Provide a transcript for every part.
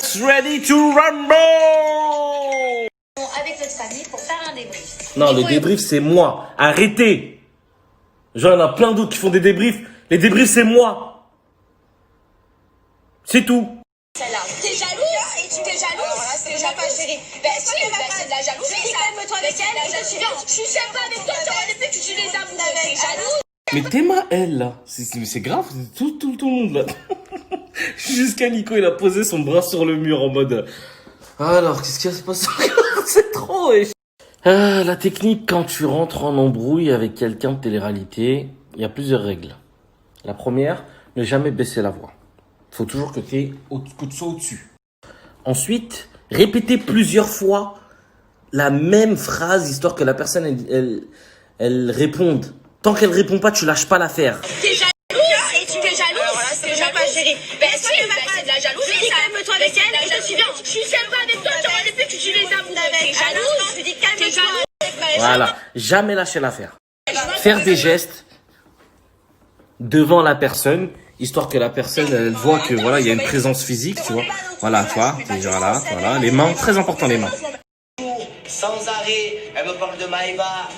Let's ready to rumble! Avec notre famille pour faire un débrief. Non, le débrief, c'est moi. Arrêtez! Genre, il y en a plein d'autres qui font des débriefs. Les débriefs, c'est moi. C'est tout. Celle-là. T'es jalouse? Et tu t'es jalouse? Alors là, c'est déjà pas chérie. Ben si, c'est de la jalousie. Calme-toi avec elle. Je suis sympa avec toi. Depuis que tu les as amoureux. T'es jalouse? Mais Théma, elle, là. C'est grave. Tout le monde, là. Jusqu'à Nico, il a posé son bras sur le mur en mode... Alors, qu'est-ce qui va se passer? C'est trop, wesh. La technique, quand tu rentres en embrouille avec quelqu'un de télé-réalité, il y a plusieurs règles. La première, ne jamais baisser la voix. Il faut toujours que tu sois au-dessus. Ensuite, répéter plusieurs fois la même phrase, histoire que la personne, elle réponde. Tant qu'elle répond pas, tu lâches pas l'affaire. T'es jalouse? Et tu t'es jalouse? Alors là, c'est déjà pas chérie. Ben si, c'est de la jalousie. Calme-toi avec elle. Je suis sympa avec toi. Depuis que tu les as amoureux. T'es jalouse? Je dis calme-toi. Voilà, jamais lâcher l'affaire. Faire des gestes devant la personne, histoire que la personne elle voit que voilà, il y a une présence physique, tu vois. Voilà, tu vois, voilà, les mains, très important les mains. Sans arrêt, elle me parle de Maëva.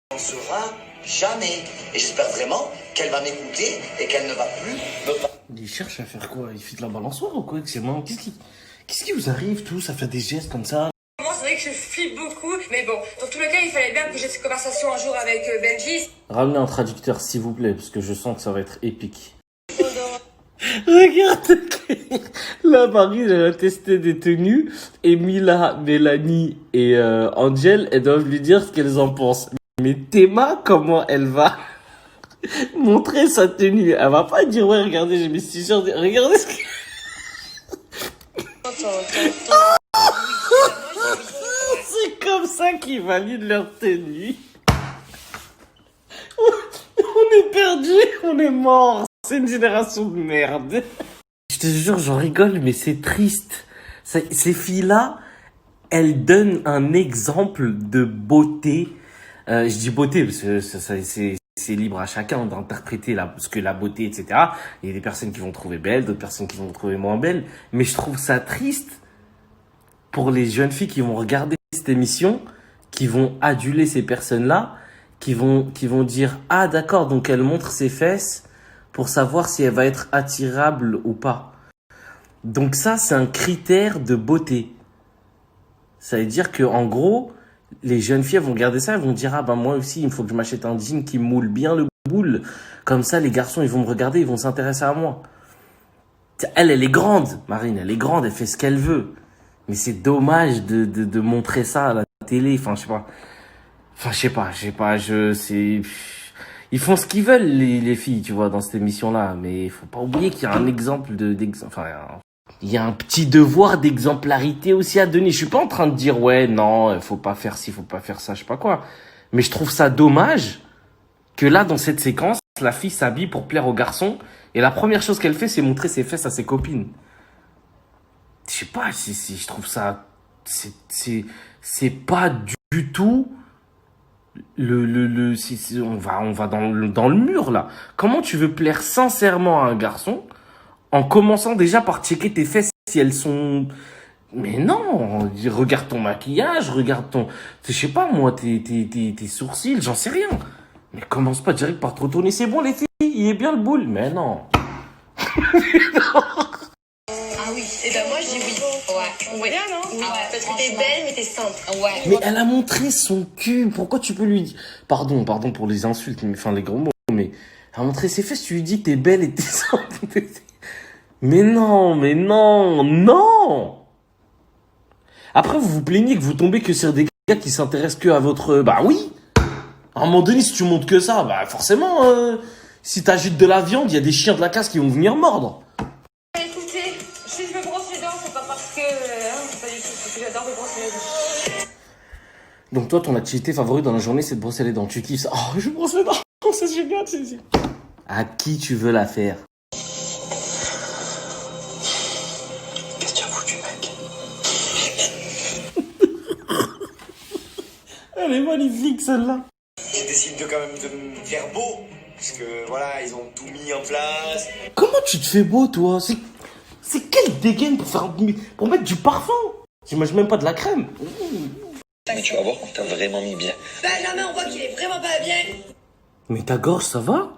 On ne saura jamais. Et j'espère vraiment qu'elle va m'écouter et qu'elle ne va plus me parler. Il cherche à faire quoi? Il fait de la balançoire ou quoi avec ses mains? Qu'est-ce qui vous arrive tous à faire des gestes comme ça? Moi, c'est vrai que je flippe beaucoup, mais bon, dans tous les cas, il fallait bien que j'ai cette conversation un jour avec Benji. Ramenez un traducteur s'il vous plaît, parce que je sens que ça va être épique. Regarde, là Marie, elle a testé des tenues, et Mila, Mélanie et Angel, elles doivent lui dire ce qu'elles en pensent. Mais Théma, comment elle va montrer sa tenue? Elle va pas dire, ouais, regardez, j'ai mes t-shirts, regardez ce que... C'est comme ça qu'ils valident leur tenue. On est perdu, on est mort. C'est une génération de merde. Je te jure, j'en rigole, mais c'est triste. Ces filles-là, elles donnent un exemple de beauté. Je dis beauté parce que c'est libre à chacun d'interpréter ce que la beauté, etc. Il y a des personnes qui vont trouver belle, d'autres personnes qui vont trouver moins belle. Mais je trouve ça triste pour les jeunes filles qui vont regarder cette émission, qui vont aduler ces personnes-là, qui vont dire « Ah d'accord, donc elle montre ses fesses pour savoir si elle va être attirable ou pas. » Donc ça, c'est un critère de beauté. Ça veut dire que en gros, les jeunes filles vont regarder ça, elles vont dire « Ah ben moi aussi, il faut que je m'achète un jean qui moule bien le boule. Comme ça, les garçons, ils vont me regarder, ils vont s'intéresser à moi. » Elle est grande, Marine, elle est grande, elle fait ce qu'elle veut. Mais c'est dommage de montrer ça à la télé. Enfin, je sais pas, ils font ce qu'ils veulent, les filles, tu vois, dans cette émission-là. Mais il faut pas oublier qu'il y a un exemple il y a un petit devoir d'exemplarité aussi à donner. Je suis pas en train de dire, ouais, non, faut pas faire ci, faut pas faire ça, je sais pas quoi. Mais je trouve ça dommage que là, dans cette séquence, la fille s'habille pour plaire aux garçons. Et la première chose qu'elle fait, c'est montrer ses fesses à ses copines. Je sais pas, je trouve ça, c'est pas du tout on va dans le mur là. Comment tu veux plaire sincèrement à un garçon en commençant déjà par checker tes fesses si elles sont... Mais non, regarde ton maquillage, regarde je sais pas moi, tes sourcils, j'en sais rien. Mais commence pas direct par te retourner, c'est bon les filles, il est bien le boule. Mais non. Ah oui, et ben moi je dis oui. Ouais. Bien, non? Oui, parce que t'es belle, mais t'es simple. Ouais. Mais elle a montré son cul, pourquoi tu peux lui dire... Pardon pour les insultes, enfin les gros mots, mais elle a montré ses fesses, tu lui dis que t'es belle et t'es simple. Mais non. Après, vous vous plaignez que vous tombez que sur des gars qui s'intéressent que à votre... Bah oui. À un moment donné, si tu montres que ça, bah forcément, si t'agites de la viande, il y a des chiens de la casse qui vont venir mordre. Écoutez, si je me brosse les dents, c'est pas parce que... c'est pas du tout, parce que j'adore me brosser les dents. Donc toi, ton activité favorite dans la journée, c'est de brosser les dents. Tu kiffes ça? Oh, je brosse les dents. C'est génial, c'est... À qui tu veux la faire? Qu'est-ce que tu as foutu, mec? Elle est magnifique, celle-là. J'ai décidé quand même de me faire beau. Parce que voilà, ils ont tout mis en place. Comment tu te fais beau, toi? C'est quelle dégaine pour mettre du parfum? J'imagine même pas de la crème. Mais tu vas voir qu'on t'a vraiment mis bien. Benjamin, on voit qu'il est vraiment pas bien. Mais ta gorge, ça va?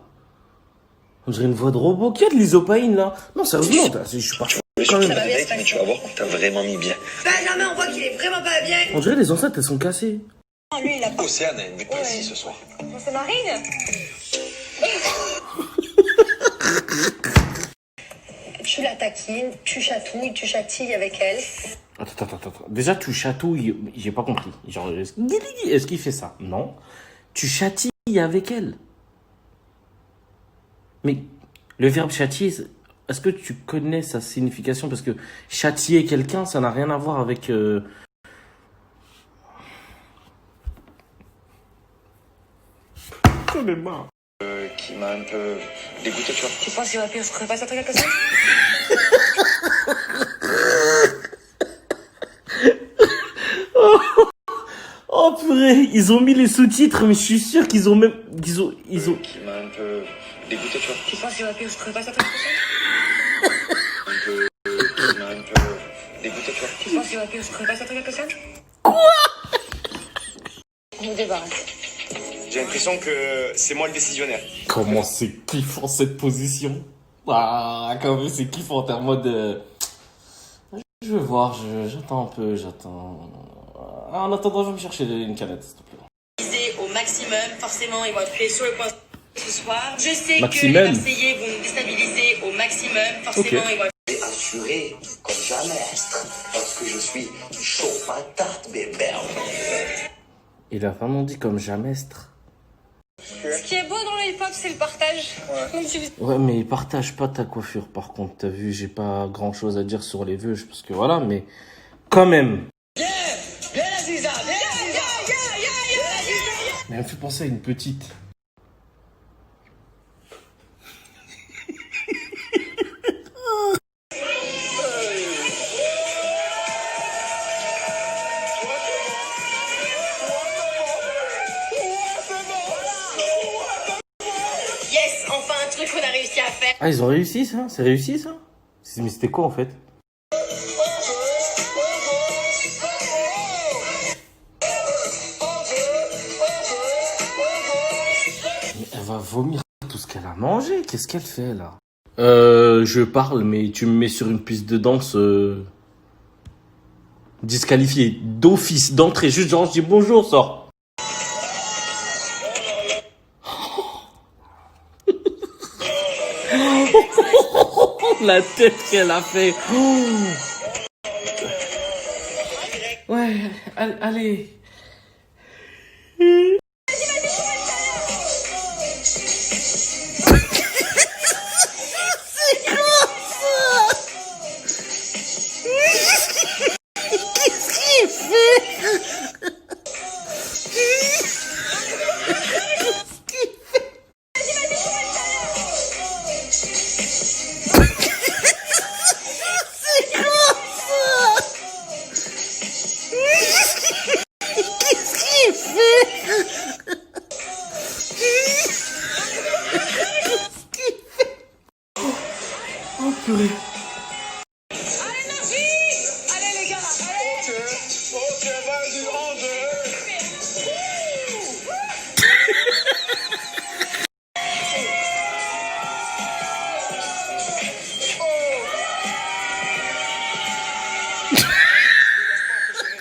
On dirait une voix de robot. Qui a de l'isopaïne, là? Non, sérieusement, je suis pas chaud Je quand te même. respecte, mais tu vas voir qu'on t'a vraiment mis bien. Benjamin, on voit qu'il est vraiment pas bien. On dirait les enceintes, elles sont cassées. Lui, il a pas. Océane a une vue précise ce soir. C'est Marine. Tu la taquines, tu chatouilles, tu chatilles avec elle. Attends. Déjà, tu chatouilles, j'ai pas compris. Genre, est-ce qu'il fait ça? Non. Tu chatilles avec elle. Mais le verbe châtier, est-ce que tu connais sa signification? Parce que châtier quelqu'un, ça n'a rien à voir avec... J'en ai marre. Qui m'a un peu dégoûté, tu vois. Tu penses qu'il va pire, je ferais pas ça truc à ça? Oh purée, ils ont mis les sous-titres, mais je suis sûr qu'ils ont même... Ils ont... Qui m'a un peu dégoûté, tu vois. Tu penses qu'il va pire, je ferais pas ça truc à ça? Qui m'a un peu dégoûté, tu vois. Tu penses qu'il va pire, je ferais pas ça truc à ça? Je me débarrasse. J'ai l'impression que c'est moi le décisionnaire. Comment c'est kiffant cette position. Ah, quand même c'est kiffant, t'es en mode... Je veux voir, j'attends un peu, j'attends... Ah, en attendant, je vais me chercher une canette, s'il te plaît. Au maximum, forcément, ils vont appuyer sur le point ce soir. Je sais Maximum. que les Marseillais vont nous déstabiliser au maximum, forcément, Ok. ils vont Et assuré comme jamais, parce que je suis chaud patate, bébé. Il a vraiment dit comme jamestre. Ce qui est beau dans le hip-hop, c'est le partage. Donc tu Ouais, mais partage pas ta coiffure, par contre, t'as vu, j'ai pas grand chose à dire sur les vœux, parce que voilà, mais quand même. Viens, Aziza, viens, Aziza. Mais elle me fait penser à une petite. Yes, enfin un truc qu'on a réussi à faire. Ah, ils ont réussi ça? C'est réussi ça? Mais c'était quoi en fait? Mais elle va vomir tout ce qu'elle a mangé. Qu'est-ce qu'elle fait là? Je parle, mais tu me mets sur une piste de danse disqualifié d'office, d'entrée. Juste genre, je dis bonjour, sors. La tête qu'elle a fait. Ouais, allez. Oh purée.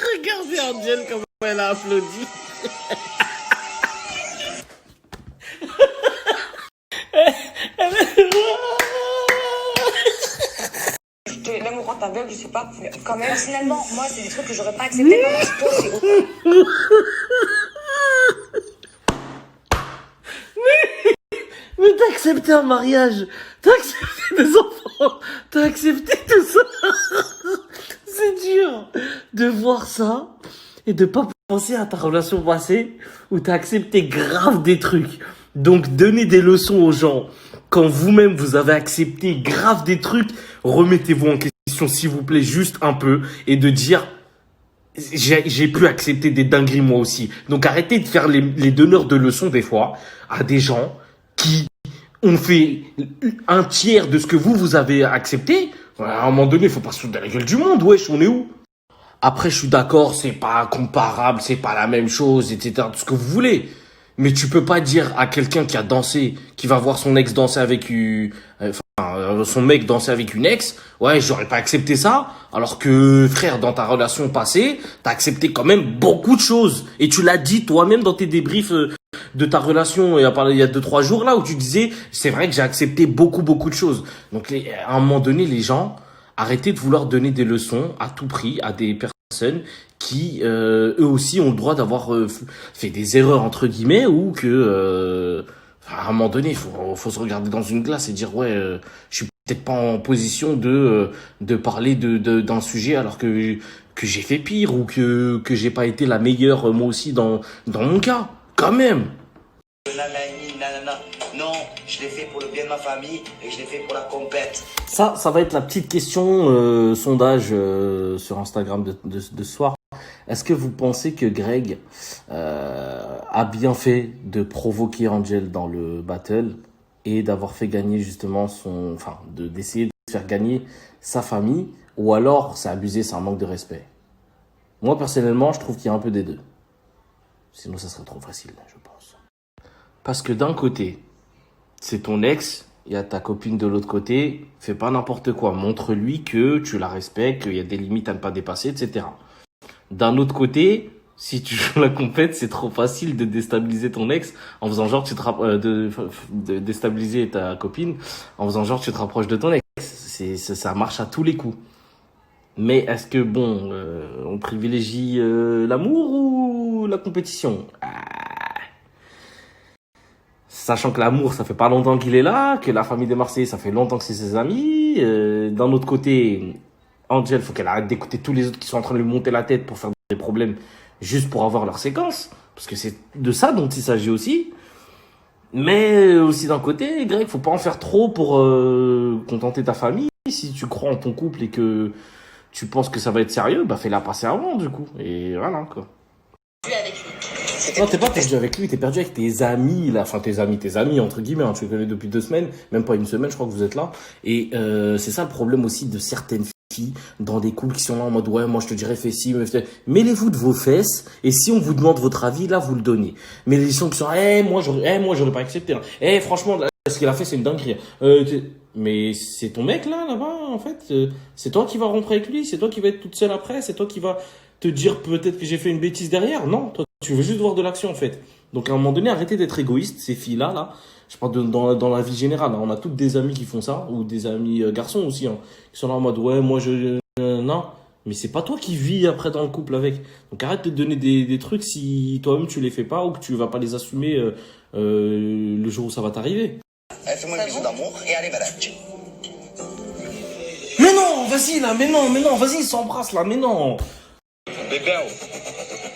Regardez Angel comme elle a applaudi. L'amour rend aveugle, je sais pas. Mais quand même, personnellement, moi, c'est des trucs que j'aurais pas accepté. Moi, toi, c'est Mais t'as accepté un mariage, t'as accepté des enfants, t'as accepté tout ça. C'est dur de voir ça et de pas penser à ta relation passée où t'as accepté grave des trucs. Donc donnez des leçons aux gens. Quand vous-même vous avez accepté grave des trucs, remettez-vous en question s'il vous plaît juste un peu et de dire j'ai pu accepter des dingueries moi aussi. Donc arrêtez de faire les donneurs de leçons des fois à des gens qui ont fait un tiers de ce que vous avez accepté. À un moment donné, faut pas se foutre de la gueule du monde, wesh, on est où? Après, je suis d'accord, c'est pas comparable, c'est pas la même chose, etc. Tout ce que vous voulez. Mais tu peux pas dire à quelqu'un qui a dansé, qui va voir son ex danser avec son mec danser avec une ex, ouais, j'aurais pas accepté ça. Alors que, frère, dans ta relation passée, t'as accepté quand même beaucoup de choses. Et tu l'as dit toi-même dans tes débriefs de ta relation il y a 2-3 jours là, où tu disais, c'est vrai que j'ai accepté beaucoup de choses. Donc, à un moment donné, les gens, arrêtez de vouloir donner des leçons à tout prix à des personnes qui, eux aussi, ont le droit d'avoir fait des erreurs, entre guillemets, ou que, à un moment donné, faut se regarder dans une glace et dire, ouais, je suis peut-être pas en position de parler d'un sujet alors que j'ai fait pire, ou que j'ai pas été la meilleure, moi aussi, dans mon cas. Quand même. Nanani, nanana. Non, je l'ai fait pour le bien de ma famille et je l'ai fait pour la compète. Ça va être la petite question sondage sur Instagram de ce soir. Est-ce que vous pensez que Greg a bien fait de provoquer Angel dans le battle et d'avoir fait gagner justement d'essayer de faire gagner sa famille, ou alors c'est abusé, c'est un manque de respect? Moi personnellement, je trouve qu'il y a un peu des deux. Sinon, ça serait trop facile, je pense. Parce que d'un côté, c'est ton ex, il y a ta copine de l'autre côté, fais pas n'importe quoi. Montre-lui que tu la respectes, qu'il y a des limites à ne pas dépasser, etc. D'un autre côté, si tu joues la compète, c'est trop facile de déstabiliser ton ex en faisant genre de déstabiliser ta copine en faisant genre tu te rapproches de ton ex. Ça marche à tous les coups. Mais est-ce que, on privilégie l'amour ou la compétition? Sachant que l'amour, ça fait pas longtemps qu'il est là, que la famille des Marseillais, ça fait longtemps que c'est ses amis. D'un autre côté, Angel, faut qu'elle arrête d'écouter tous les autres qui sont en train de lui monter la tête pour faire des problèmes juste pour avoir leur séquence. Parce que c'est de ça dont il s'agit aussi. Mais aussi d'un côté, Greg, faut pas en faire trop pour contenter ta famille. Si tu crois en ton couple et que tu penses que ça va être sérieux, fais-la passer avant, du coup. Et voilà, quoi. Non, t'es pas perdu avec lui, t'es perdu avec tes amis, là. Enfin, tes amis, entre guillemets, hein. Tu les connais depuis 2 semaines, même pas une semaine, je crois que vous êtes là. Et c'est ça le problème aussi de certaines filles dans des couples qui sont là en mode, ouais, moi je te dirais fais ci, mêlez-vous de vos fesses, et si on vous demande votre avis, là, vous le donnez. Mais les gens qui sont, moi j'aurais pas accepté, hein. Franchement, là, ce qu'il a fait, c'est une dinguerie. Mais c'est ton mec là-bas, en fait. C'est toi qui vas rompre avec lui, c'est toi qui vas être toute seule après, c'est toi qui vas te dire peut-être que j'ai fait une bêtise derrière. Non, toi, tu veux juste voir de l'action, en fait. Donc, à un moment donné, arrêtez d'être égoïste, ces filles-là, Je parle dans la vie générale, hein. On a toutes des amis qui font ça, ou des amis garçons aussi, hein, qui sont là en mode, ouais, moi, non. Mais c'est pas toi qui vis après dans le couple avec. Donc, arrête de te donner des trucs si toi-même tu les fais pas, ou que tu vas pas les assumer le jour où ça va t'arriver. Fais-moi un bisou d'amour et allez, madame. Mais non, vas-y là, mais non, vas-y, s'embrasse là, mais non. Bébé,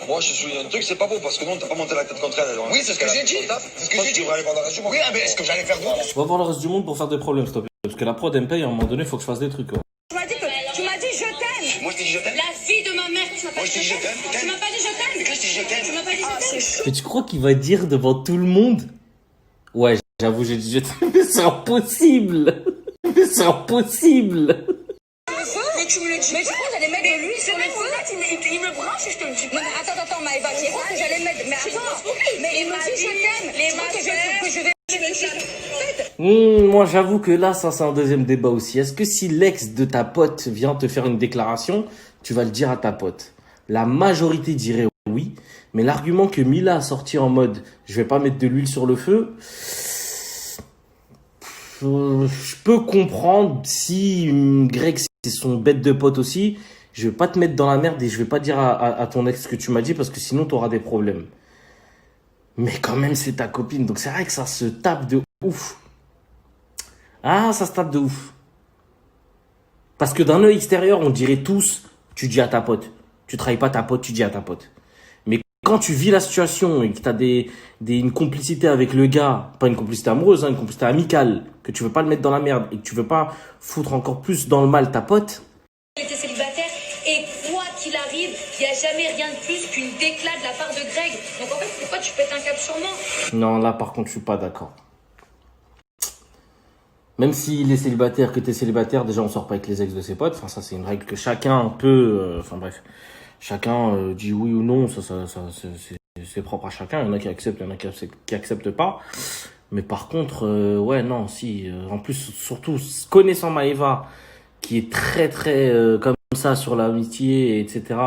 moi je suis un truc, c'est pas beau parce que non, t'as pas monté la tête contre elle. Oui, c'est ce que j'ai dit. C'est ce que j'ai dit. Tu vas aller voir le reste du monde. Oui, mais est-ce que j'allais faire d'autres? On va voir le reste du monde pour faire des problèmes, s'il te plaît. Parce que la prod, elle me paye, à un moment donné, il faut que je fasse des trucs, quoi. Tu m'as dit je t'aime. Moi, je t'ai dit je t'aime. La fille de ma mère, tu m'as pas Moi, dit je t'ai dit je t'aime. Tu m'as pas dit je t'aime. Mais quand je t'ai dit je t'aime. Tu m'as pas dit je t'aime. Mais tu crois qu'il va dire devant tout le monde? Ouais, j'avoue, j'ai dit je t'aime, mais c'est impossible. Mais c'est impossible. Mais tu me le dis. Mais du coup, j'allais mettre de l'huile sur le feu. Il me branche et je te le dis. Non, mais attends, Maëva, tu crois que j'allais mettre. Mais attends, mais il me dit je t'aime. Les masques que je vais. Moi, j'avoue que là, ça, c'est un deuxième débat aussi. Est-ce que si l'ex de ta pote vient te faire une déclaration, tu vas le dire à ta pote? La majorité dirait oui, mais l'argument que Mila a sorti en mode je vais pas mettre de l'huile sur le feu, je peux comprendre si Greg c'est son bête de pote aussi. Je vais pas te mettre dans la merde et je vais pas dire à ton ex ce que tu m'as dit parce que sinon tu auras des problèmes. Mais quand même, c'est ta copine. Donc c'est vrai que ça se tape de ouf. Ah, ça se tape de ouf. Parce que d'un œil extérieur, on dirait tous, tu dis à ta pote. Tu trahis pas ta pote, tu dis à ta pote. Mais quand tu vis la situation et que tu as une complicité avec le gars, pas une complicité amoureuse, hein, une complicité amicale, que tu veux pas le mettre dans la merde et que tu veux pas foutre encore plus dans le mal ta pote. J'étais célibataire et quoi qu'il arrive, il n'y a jamais rien de plus qu'une déclat de la part de Greg. Donc en fait, pourquoi tu pètes un cap sur moi? Non, là par contre, je suis pas d'accord. Même s'il est célibataire, que t'es célibataire, déjà on sort pas avec les ex de ses potes. Enfin, ça c'est une règle que chacun peut. Enfin bref, chacun dit oui ou non. C'est propre à chacun. Il y en a qui acceptent, il y en a qui acceptent pas. Mais par contre, ouais, non, si. En plus, surtout connaissant Maëva, qui est très très comme ça sur l'amitié, etc.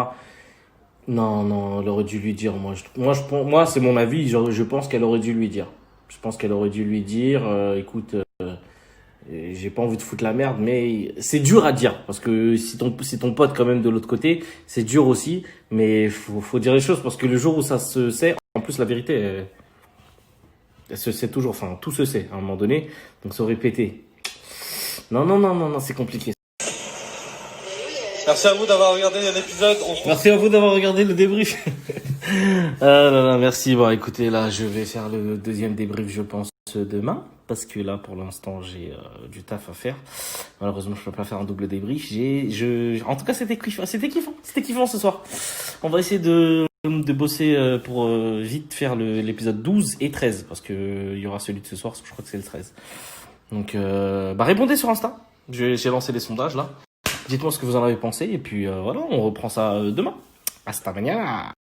Non, non, elle aurait dû lui dire. Moi, c'est mon avis. Je pense qu'elle aurait dû lui dire. Je pense qu'elle aurait dû lui dire, écoute. J'ai pas envie de foutre la merde, mais c'est dur à dire parce que si ton pote quand même de l'autre côté, c'est dur aussi, mais faut dire les choses parce que le jour où ça se sait, en plus la vérité, elle se sait toujours, enfin tout se sait à un moment donné, donc se répéter. Non, c'est compliqué. Merci à vous d'avoir regardé l'épisode. Merci à vous d'avoir regardé le débrief. Ah là là, merci. Bon, écoutez, là, je vais faire le deuxième débrief, je pense, demain. Parce que là, pour l'instant, j'ai du taf à faire. Malheureusement, je peux pas faire un double débrief. En tout cas, c'était kiffant. C'était kiffant ce soir. On va essayer de bosser pour vite faire l'épisode 12 et 13. Parce que il y aura celui de ce soir, parce que je crois que c'est le 13. Donc, répondez sur Insta. J'ai lancé les sondages, là. Dites-moi ce que vous en avez pensé. Et puis, voilà, on reprend ça demain. Hasta mañana.